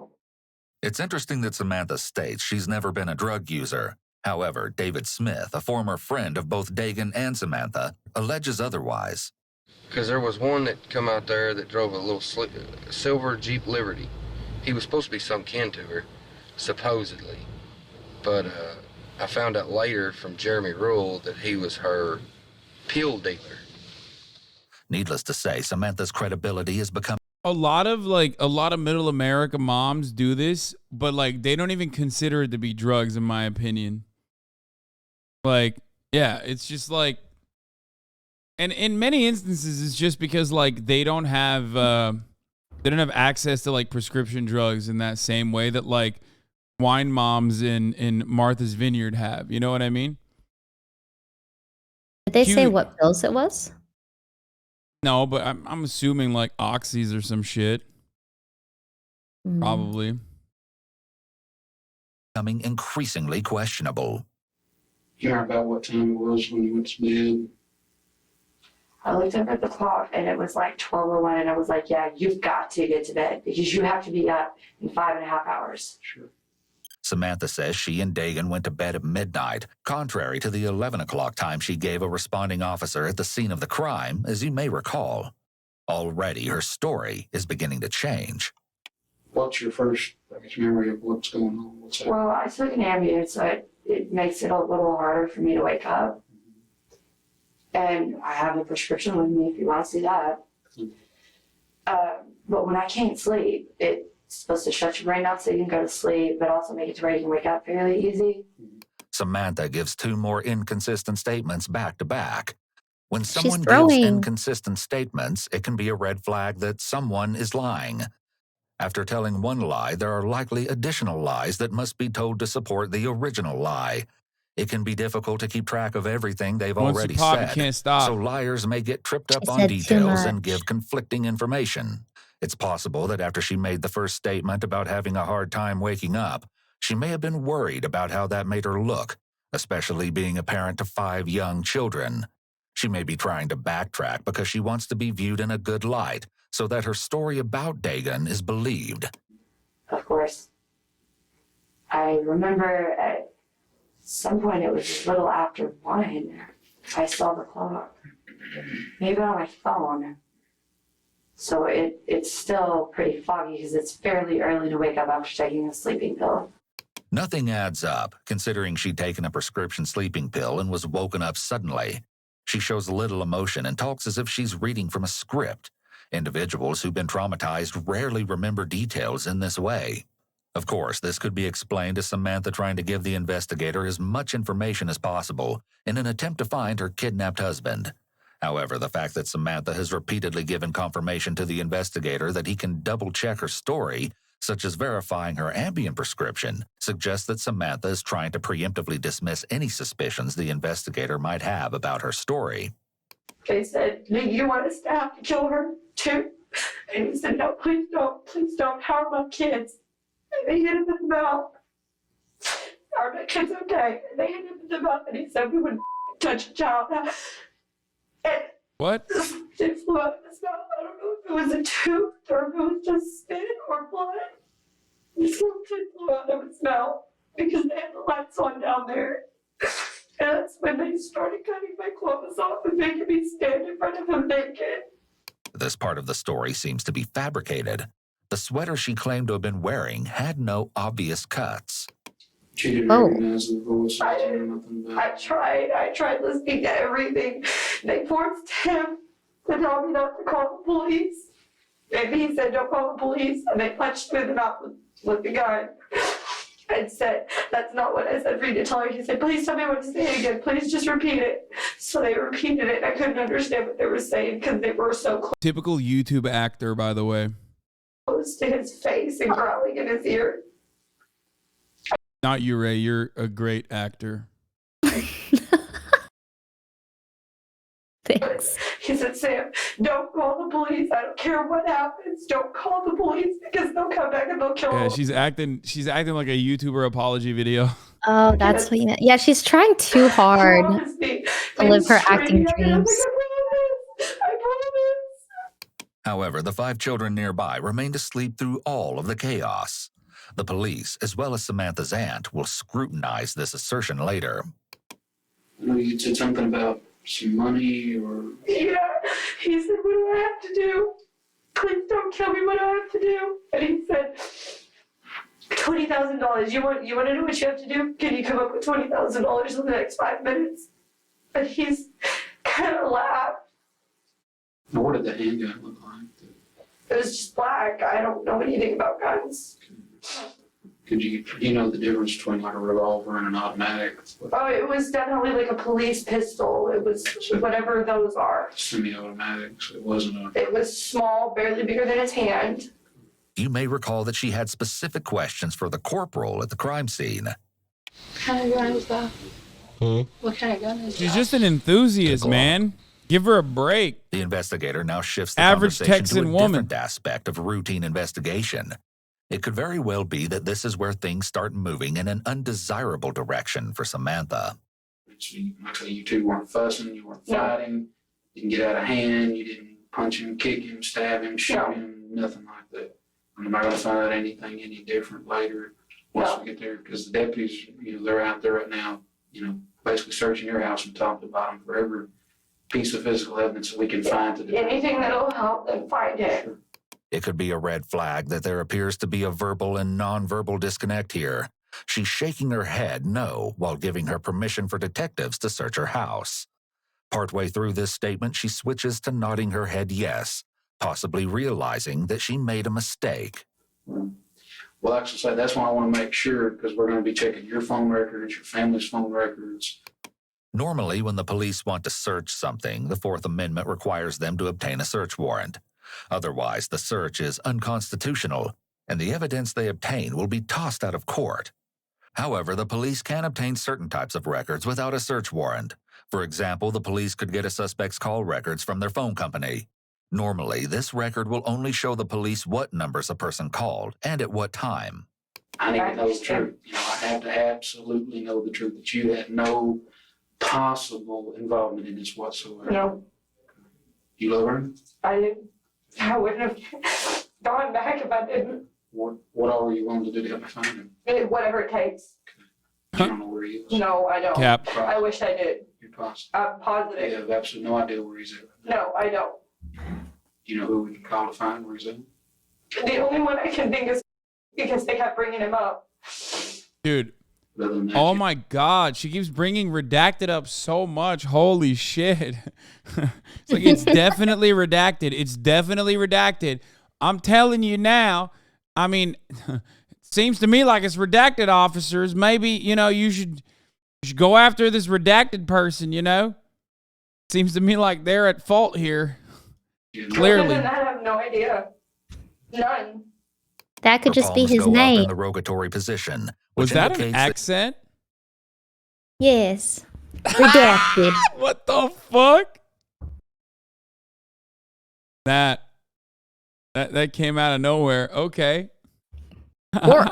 It's interesting that Samantha states she's never been a drug user. However, David Smith, a former friend of both Dagan and Samantha, alleges otherwise. Because there was one that come out there that drove a little silver Jeep Liberty. He was supposed to be some kin to her, supposedly. But I found out later from Jeremy Rule that he was her pill dealer. Needless to say, Samantha's credibility has become... A lot of middle America moms do this, but like they don't even consider it to be drugs, in my opinion. Like, yeah, it's just like, and in many instances, it's just because like they don't have They didn't have access to like prescription drugs in that same way that like wine moms in Martha's Vineyard have. You know what I mean? Did they say what pills it was? No, but I'm assuming like oxys or some shit. Probably. Becoming increasingly questionable. You heard about what time it was when you went to bed? I looked up at the clock and it was like 12:01 and I was like, yeah, you've got to get to bed because you have to be up in 5.5 hours. Sure. Samantha says she and Dagan went to bed at midnight, contrary to the 11 o'clock time she gave a responding officer at the scene of the crime, as you may recall. Already, her story is beginning to change. What's your first memory of what's going on? What's happening? Well, I took an Ambien, so it makes it a little harder for me to wake up. And I have a prescription with me if you want to see that. But when I can't sleep, it's supposed to shut your brain down so you can go to sleep, but also make it to where you can wake up fairly easy. Samantha gives 2 more inconsistent statements back to back. When She's someone gives throwing. inconsistent statements, it can be a red flag that someone is lying. After telling one lie, there are likely additional lies that must be told to support the original lie. It can be difficult to keep track of everything they've Once already you pop, you said, can't stop. so liars may get tripped up I on said too details and much. give conflicting information. It's possible that after she made the first statement about having a hard time waking up, she may have been worried about how that made her look, especially being a parent to 5 young children. She may be trying to backtrack because she wants to be viewed in a good light, so that her story about Dagan is believed. Of course. I remember at some point it was a little after 1, I saw the clock. Maybe on my phone. So it's still pretty foggy because it's fairly early to wake up after taking a sleeping pill. Nothing adds up, considering she'd taken a prescription sleeping pill and was woken up suddenly. She shows little emotion and talks as if she's reading from a script. Individuals who've been traumatized rarely remember details in this way. Of course, this could be explained as Samantha trying to give the investigator as much information as possible in an attempt to find her kidnapped husband. However, the fact that Samantha has repeatedly given confirmation to the investigator that he can double-check her story, such as verifying her Ambien prescription, suggests that Samantha is trying to preemptively dismiss any suspicions the investigator might have about her story. They said, do you want us to have to kill her too? And he said, no, please don't harm my kids. And they hit him in the mouth. Are my kids okay? And they hit him in the mouth and he said we wouldn't touch a child. And What? it flew out of his mouth. I don't know if it was a tooth or if it was just spit or blood. This little kid flew out of his mouth because they had the lights on down there. And that's when they started cutting my clothes off and making me stand in front of him naked. This part of the story seems to be fabricated. The sweater she claimed to have been wearing had no obvious cuts. She didn't recognize the voice or nothing about I tried listening to everything. They forced him to tell me not to call the police. And he said, don't call the police. And they punched me in the mouth with the gun. And said, that's not what I said for you to tell her. He said, please tell me what to say again. Please just repeat it. So they repeated it. I couldn't understand what they were saying because they were so Typical YouTube actor, by the way. close to his face and growling in his ear. Not you, Ray. You're a great actor. Thanks. He said, Sam, don't call the police. I don't care what happens. Don't call the police because they'll come back and they'll kill Yeah, him. she's acting like a YouTuber apology video. Oh, that's what you meant. Yeah, she's trying too hard to live her acting dreams. However, the 5 children nearby remained asleep through all of the chaos. The police, as well as Samantha's aunt, will scrutinize this assertion later. I know you said something about some money or... Yeah. He said, what do I have to do? Please don't kill me. What do I have to do? And he said, $20,000. You want to know what you have to do? Can you come up with $20,000 in the next 5 minutes? And he's kind of laughed. Now, what did the handgun look like? It was just black. I don't know anything about guns. Do you know the difference between like a revolver and an automatic? Oh, it was definitely like a police pistol. It was whatever those are. Semi-automatic, so it wasn't a... It was small, barely bigger than his hand. You may recall that she had specific questions for the corporal at the crime scene. What kind of gun is that? What kind of gun is She's that? just an enthusiast, man. Give her a break. The investigator now shifts the Average conversation Texan to a woman. different aspect of routine investigation. It could very well be that this is where things start moving in an undesirable direction for Samantha. Okay, you two weren't fussing, you weren't fighting, didn't get out of hand, you didn't punch him, kick him, stab him, shoot him, nothing like that. I'm not going to find out anything any different later once we get there, because the deputies, they're out there right now, basically searching your house from top to bottom for every piece of physical evidence that we can find to Anything that'll help them find it. It could be a red flag that there appears to be a verbal and nonverbal disconnect here. She's shaking her head no while giving her permission for detectives to search her house. Partway through this statement, she switches to nodding her head yes, possibly realizing that she made a mistake. Well, actually, that's why I want to make sure, because we're going to be checking your phone records, your family's phone records. Normally, when the police want to search something, the Fourth Amendment requires them to obtain a search warrant. Otherwise, the search is unconstitutional, and the evidence they obtain will be tossed out of court. However, the police can obtain certain types of records without a search warrant. For example, the police could get a suspect's call records from their phone company. Normally, this record will only show the police what numbers a person called and at what time. I need to know the truth. I have to absolutely know the truth, that you had no possible involvement in this whatsoever. No. You love her? I didn't. I wouldn't have gone back if I didn't. What all are you willing to do to help me find him? Whatever it takes. You don't know where he is? No, I don't. Cap. I wish I did. You're positive? I'm positive. You have absolutely no idea where he's at. No, I don't. Do you know who we can call to find where he's at? The only one I can think is because they kept bringing him up. Dude. Oh my God. She keeps bringing redacted up so much. Holy shit. It's like, it's definitely redacted. It's definitely redacted. I'm telling you now. I mean, it seems to me like it's redacted, officers. Maybe, you should go after this redacted person, Seems to me like they're at fault here. Clearly. Other than that, I have no idea. None. That could Her just be palms his go up name. in the rogatory position. Was which that an indicates accent? Yes. Redacted. What the fuck? That came out of nowhere. Okay. Or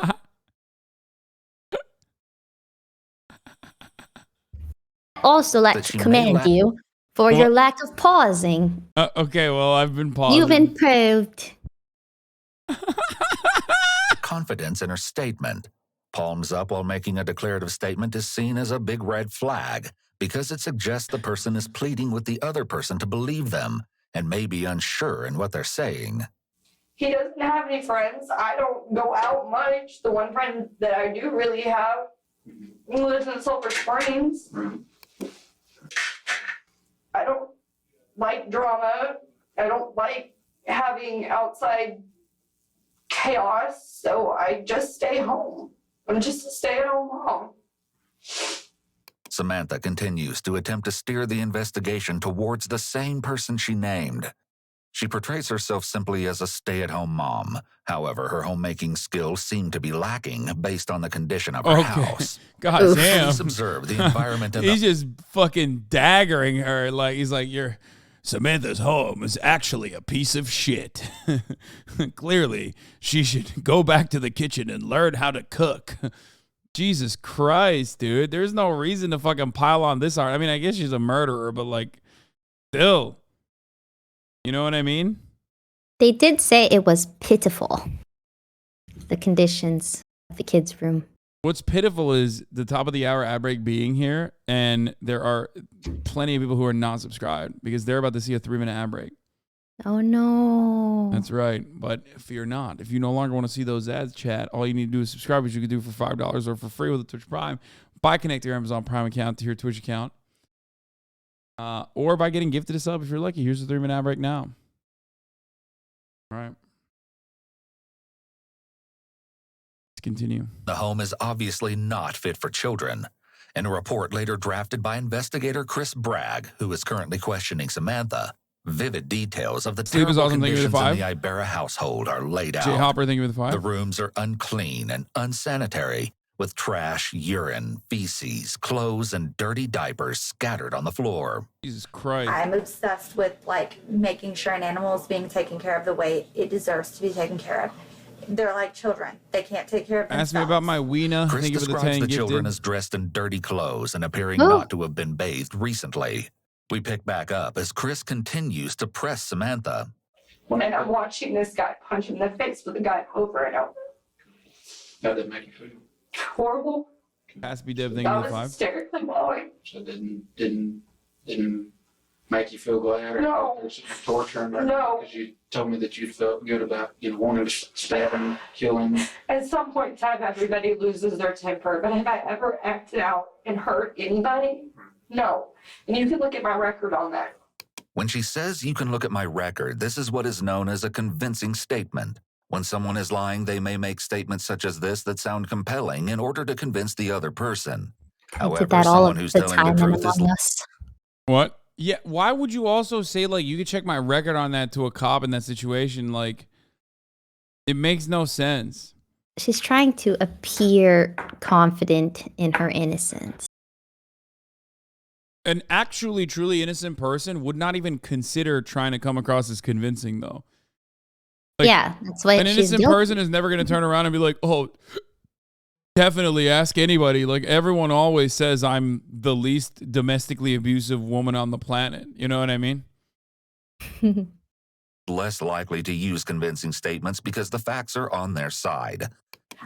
also like That to she may commend lack- you for your lack of pausing. Okay, well, I've been pausing. You've improved. confidence in her statement. Palms up while making a declarative statement is seen as a big red flag because it suggests the person is pleading with the other person to believe them and may be unsure in what they're saying. He doesn't have any friends. I don't go out much. The one friend that I do really have lives in Sulphur Springs. I don't like drama. I don't like having outside chaos, so I just stay home. I'm just a stay-at-home mom. Samantha continues to attempt to steer the investigation towards the same person she named. She portrays herself simply as a stay-at-home mom. However, her homemaking skills seem to be lacking based on the condition of her house. God damn. Police observe the environment in He's the... just fucking daggering her. Like, he's like, Samantha's home is actually a piece of shit. Clearly, she should go back to the kitchen and learn how to cook. Jesus Christ, dude. There's no reason to fucking pile on this art. I mean, I guess she's a murderer, but like, still. You know what I mean? They did say it was pitiful. The conditions of the kids' room. What's pitiful is the top of the hour ad break being here, and there are plenty of people who are not subscribed because they're about to see a 3-minute ad break. Oh no. That's right. But fear not. If you no longer want to see those ads, chat, all you need to do is subscribe, which you can do for $5 or for free with a Twitch Prime. By connecting your Amazon Prime account to your Twitch account. Or by getting gifted a sub if you're lucky. Here's the 3-minute ad break now. All right. Let's continue. The home is obviously not fit for children. In a report later drafted by investigator Chris Bragg, who is currently questioning Samantha, vivid details of the Sleep is terrible awesome. Thank you for the conditions in 5. the Ibarra household are laid out. Jay Hopper, thank you for the 5. The rooms are unclean and unsanitary, with trash, urine, feces, clothes, and dirty diapers scattered on the floor. Jesus Christ. I'm obsessed with like making sure an animal is being taken care of the way it deserves to be taken care of. They're like children. They can't take care of themselves. Ask me about my wiener. Chris Thank you for the describes 10 the gifted. children as dressed in dirty clothes and appearing Oh. not to have been bathed recently. We pick back up as Chris continues to press Samantha. And I'm watching this guy punch him in the face with a guy over and over. How'd that make you feel? Horrible. Pass me Dev, thank you I for was the 5. hysterically bawling. So it didn't make you feel glad or No. there's some torture? No. Because you told me that you felt good about, wanting to stab him, kill him. At some point in time, everybody loses their temper, but have I ever acted out and hurt anybody? No. And you can look at my record on that. When she says you can look at my record, this is what is known as a convincing statement. When someone is lying, they may make statements such as this that sound compelling in order to convince the other person. I did that all of the time in Among Us. What? Yeah, why would you also say, like, you could check my record on that to a cop in that situation? Like, it makes no sense. She's trying to appear confident in her innocence. An actually truly innocent person would not even consider trying to come across as convincing, though. Like, yeah, that's why an she's innocent guilty. person is never going to turn around and be like, oh, definitely ask anybody. Like, everyone always says I'm the least domestically abusive woman on the planet. You know what I mean? Less likely to use convincing statements because the facts are on their side.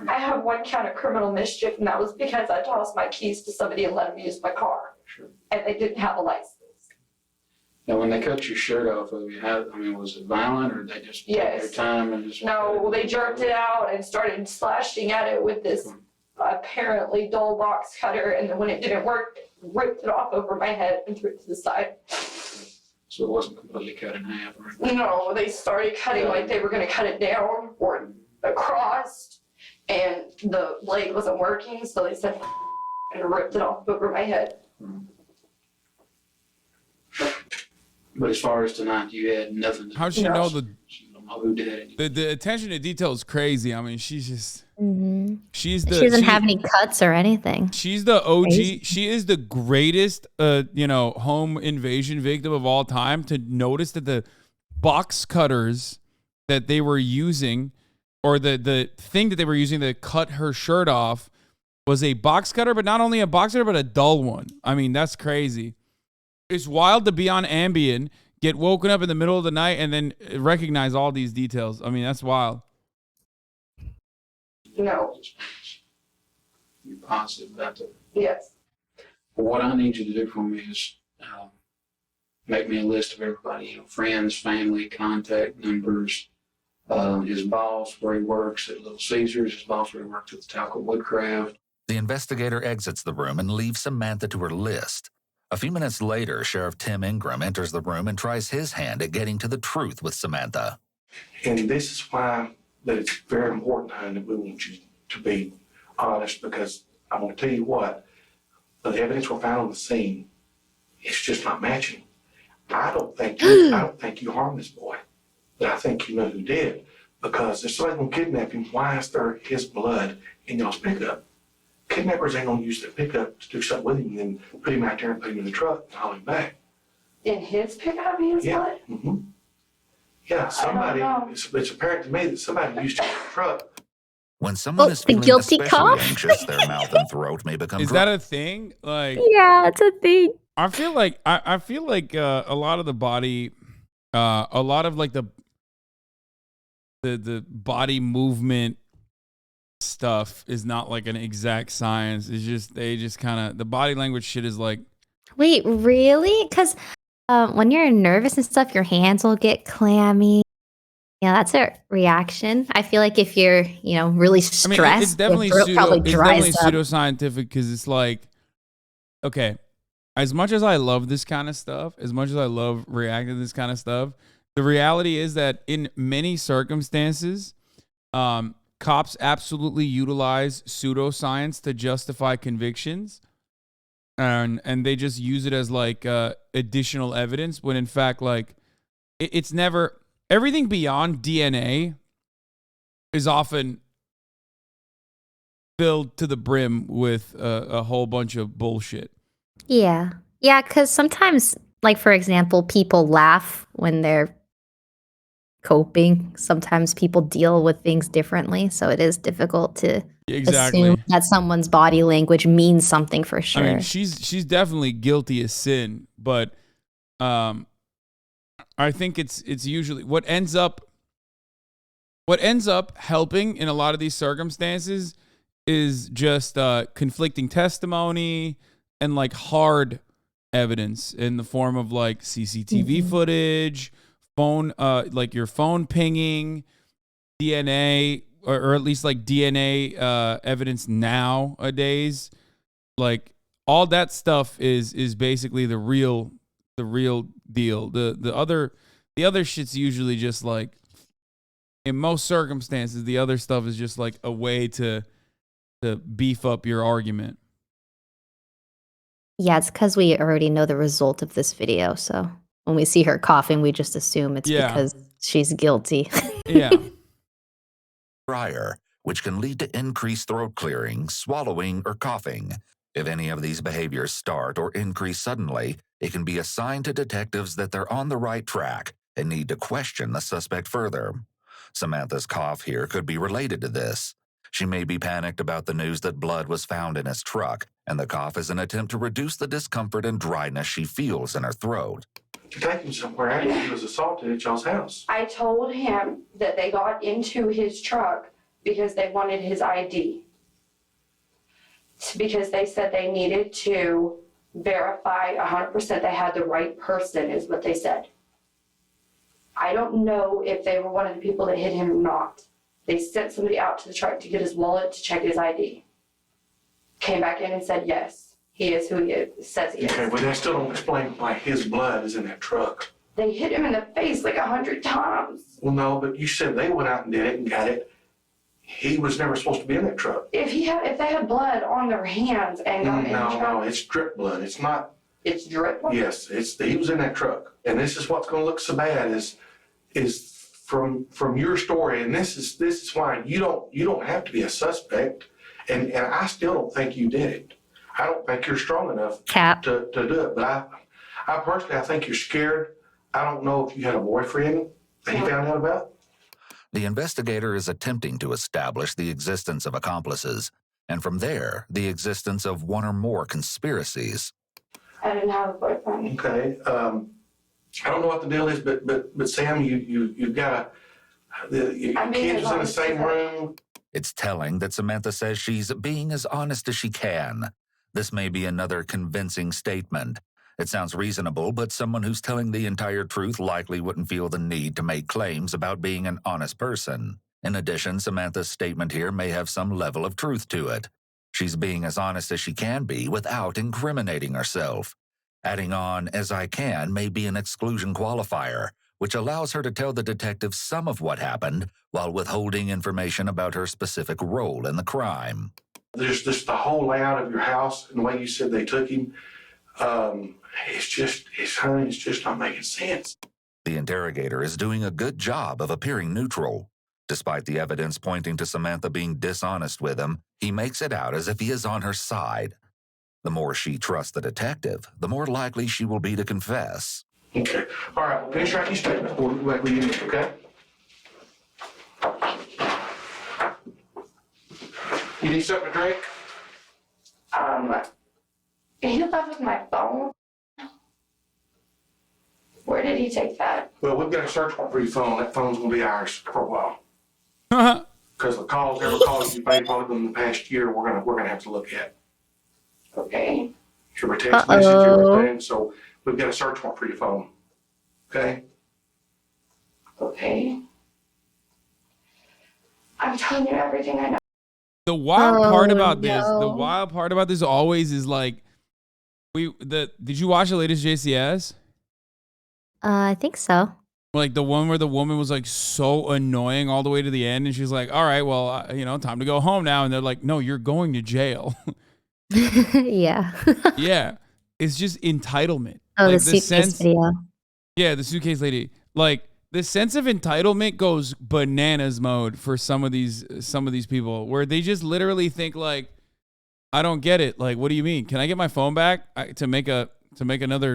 I have one count of criminal mischief, and that was because I tossed my keys to somebody and let them use my car. Sure. And they didn't have a license. Now, when they cut your shirt off of you, was it violent or they just took their Yes. time and just? No, they jerked it out and started slashing at it with this apparently dull box cutter, and then when it didn't work, ripped it off over my head and threw it to the side. So it wasn't completely cut in half or anything? No, they started cutting like they were gonna cut it down or across, and the blade wasn't working, so they said and ripped it off over my head. But as far as tonight, you had nothing to How'd she know the You don't know who did it. the attention to detail is crazy? I mean, she's just she's the She doesn't have any cuts or anything. She's the OG. Crazy. She is the greatest, home invasion victim of all time. To notice that the box cutters that they were using, or the thing that they were using to cut her shirt off, was a box cutter, but not only a box cutter, but a dull one. I mean, that's crazy. It's wild to be on Ambien, get woken up in the middle of the night, and then recognize all these details. I mean, that's wild. No. You're positive about that. Yes. Well, what I need you to do for me is make me a list of everybody, friends, family, contact numbers, his boss, where he works at Little Caesars, his boss where he works at the Talcott Woodcraft. The investigator exits the room and leaves Samantha to her list. A few minutes later, Sheriff Tim Ingram enters the room and tries his hand at getting to the truth with Samantha. And this is why that it's very important, hon, that we want you to be honest, because I'm going to tell you what, the evidence we found on the scene, it's just not matching. I don't think you harmed this boy, but I think you know who did, because if somebody's going to kidnap him, why is there his blood in y'all's pickup? Kidnappers ain't going to use the pickup to do something with him and then put him out there and put him in the truck and haul him back. In his pickup, his blood? Mm-hmm. Yeah, somebody, it's apparent to me that somebody used his truck. When someone is feeling especially anxious, their mouth and throat may become Is dry. that a thing? Like, yeah, it's a thing. I feel like a lot of the body, a lot of like the body movement stuff is not like an exact science. It's just they just kind of the body language shit is like. Wait, really? Because when you're nervous and stuff, your hands will get clammy. Yeah, that's a reaction. I feel like if you're, really stressed, I mean, it's definitely your throat probably dries up. pseudoscientific because it's like, okay, as much as I love this kind of stuff, as much as I love reacting to this kind of stuff, the reality is that in many circumstances, cops absolutely utilize pseudoscience to justify convictions, and they just use it as like additional evidence, when in fact, like, it's never, everything beyond DNA is often filled to the brim with a whole bunch of bullshit. Yeah. Yeah, because sometimes, like, for example, people laugh when they're coping. Sometimes people deal with things differently, so it is difficult to assume that someone's body language means something for sure. I mean, she's definitely guilty as sin, but I think it's usually what ends up helping in a lot of these circumstances is just conflicting testimony and like hard evidence in the form of like CCTV footage, phone, like your phone pinging, DNA, or at least like DNA evidence nowadays. Like all that stuff is basically the real deal. The other shit's usually just like, in most circumstances, the other stuff is just like a way to beef up your argument. Yeah, it's because we already know the result of this video. So when we see her coughing, we just assume it's because she's guilty. Yeah. Prior, which can lead to increased throat clearing, swallowing, or coughing. If any of these behaviors start or increase suddenly, it can be a sign to detectives that they're on the right track and need to question the suspect further. Samantha's cough here could be related to this. She may be panicked about the news that blood was found in his truck, and the cough is an attempt to reduce the discomfort and dryness she feels in her throat. To take him somewhere after he was assaulted at y'all's house. I told him that they got into his truck because they wanted his ID. Because they said they needed to verify 100% they had the right person, is what they said. I don't know if they were one of the people that hit him or not. They sent somebody out to the truck to get his wallet to check his ID. Came back in and said, yes, he is who he says he is. Okay, but that still don't explain why his blood is in that truck. They hit him in the face like 100 times. Well, no, but you said they went out and did it and got it. He was never supposed to be in that truck. If they had blood on their hands and got in the truck. No, it's drip blood. It's not. It's drip blood? Yes, he was in that truck. And this is what's going to look so bad is from your story, and this is why you don't have to be a suspect, and I still don't think you did it. I don't think you're strong enough to do it. But I personally, I think you're scared. I don't know if you had a boyfriend that he found out about. The investigator is attempting to establish the existence of accomplices, and from there, the existence of one or more conspiracies. I didn't have a boyfriend. Okay. I don't know what the deal is, but Sam, you've got your kids was in the same room. It's telling that Samantha says she's being as honest as she can. This may be another convincing statement. It sounds reasonable, but someone who's telling the entire truth likely wouldn't feel the need to make claims about being an honest person. In addition, Samantha's statement here may have some level of truth to it. She's being as honest as she can be without incriminating herself. Adding on "as I can" may be an exclusion qualifier, which allows her to tell the detective some of what happened while withholding information about her specific role in the crime. There's just the whole layout of your house and the way you said they took him. It's just not making sense. The interrogator is doing a good job of appearing neutral. Despite the evidence pointing to Samantha being dishonest with him, he makes it out as if he is on her side. The more she trusts the detective, the more likely she will be to confess. Okay. All right, well, finish writing your statement. We'll you need, okay? You need something to drink? He left with my phone. Where did he take that? Well, we've got a search warrant for your phone. That phone's going to be ours for a while. Because the every call you've made probably in the past year, we're gonna have to look at. Okay. Your text message, everything. So we've got a search warrant for your phone. Okay. Okay. I'm telling you everything I know. The wild part about this always is like, did you watch the latest JCS? I think so. Like the one where the woman was like so annoying all the way to the end, and she's like, "All right, well, time to go home now." And they're like, "No, you're going to jail." Yeah. Yeah, it's just entitlement. Oh, like the suitcase video. Yeah, the suitcase lady. Like the sense of entitlement goes bananas mode for some of these people, where they just literally think like, "I don't get it. Like, what do you mean? Can I get my phone back to make another